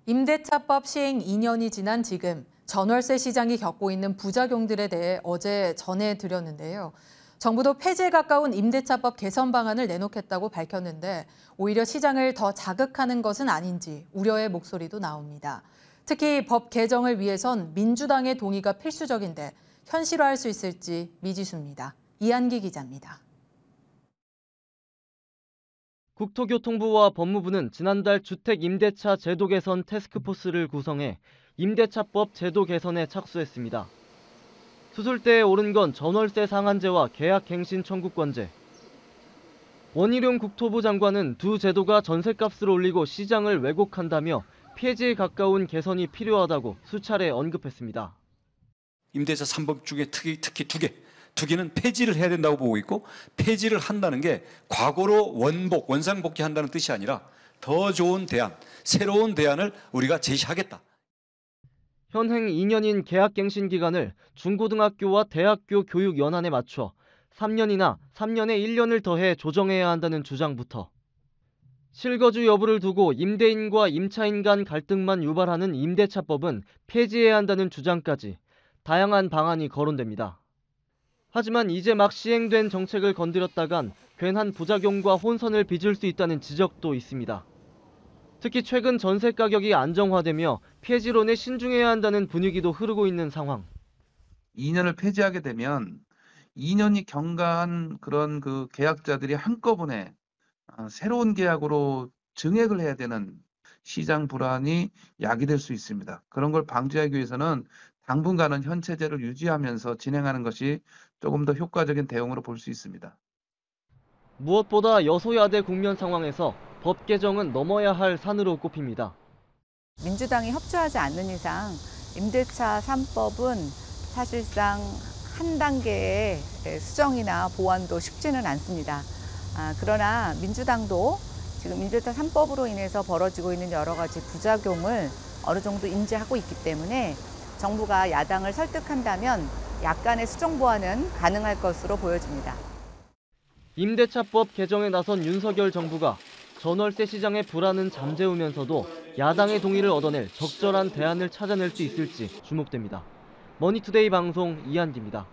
임대차법 시행 2년이 지난 지금 전월세 시장이 겪고 있는 부작용들에 대해 어제 전해드렸는데요. 정부도 폐지에 가까운 임대차법 개선 방안을 내놓겠다고 밝혔는데 오히려 시장을 더 자극하는 것은 아닌지 우려의 목소리도 나옵니다. 특히 법 개정을 위해선 민주당의 동의가 필수적인데 현실화할 수 있을지 미지수입니다. 이한기 기자입니다. 국토교통부와 법무부는 지난달 주택임대차 제도 개선 태스크포스를 구성해 임대차법 제도 개선에 착수했습니다. 수술대에 오른 건 전월세 상한제와 계약갱신 청구권제. 원희룡 국토부 장관은 두 제도가 전셋값을 올리고 시장을 왜곡한다며 폐지에 가까운 개선이 필요하다고 수차례 언급했습니다. 임대차 3법 중에 특히 두 개는 폐지를 해야 된다고 보고 있고, 폐지를 한다는 게 과거로 원상복귀한다는 뜻이 아니라 더 좋은 대안, 새로운 대안을 우리가 제시하겠다. 현행 2년인 계약갱신 기간을 중고등학교와 대학교 교육 연한에 맞춰 3년이나 3년에 1년을 더해 조정해야 한다는 주장부터 실거주 여부를 두고 임대인과 임차인 간 갈등만 유발하는 임대차법은 폐지해야 한다는 주장까지 다양한 방안이 거론됩니다. 하지만 이제 막 시행된 정책을 건드렸다간 괜한 부작용과 혼선을 빚을 수 있다는 지적도 있습니다. 특히 최근 전세 가격이 안정화되며 폐지론에 신중해야 한다는 분위기도 흐르고 있는 상황. 2년을 폐지하게 되면 2년이 경과한 그런 그 계약자들이 한꺼번에 새로운 계약으로 증액을 해야 되는 시장 불안이 야기될 수 있습니다. 그런 걸 방지하기 위해서는 당분간은 현 체제를 유지하면서 진행하는 것이 조금 더 효과적인 대응으로 볼 수 있습니다. 무엇보다 여소야대 국면 상황에서 법 개정은 넘어야 할 산으로 꼽힙니다. 민주당이 협조하지 않는 이상 임대차 3법은 사실상 한 단계의 수정이나 보완도 쉽지는 않습니다. 그러나 민주당도 지금 임대차 3법으로 인해서 벌어지고 있는 여러 가지 부작용을 어느 정도 인지하고 있기 때문에 정부가 야당을 설득한다면 약간의 수정 보완은 가능할 것으로 보여집니다. 임대차법 개정에 나선 윤석열 정부가 전월세 시장의 불안은 잠재우면서도 야당의 동의를 얻어낼 적절한 대안을 찾아낼 수 있을지 주목됩니다. 머니투데이 방송 이한기입니다.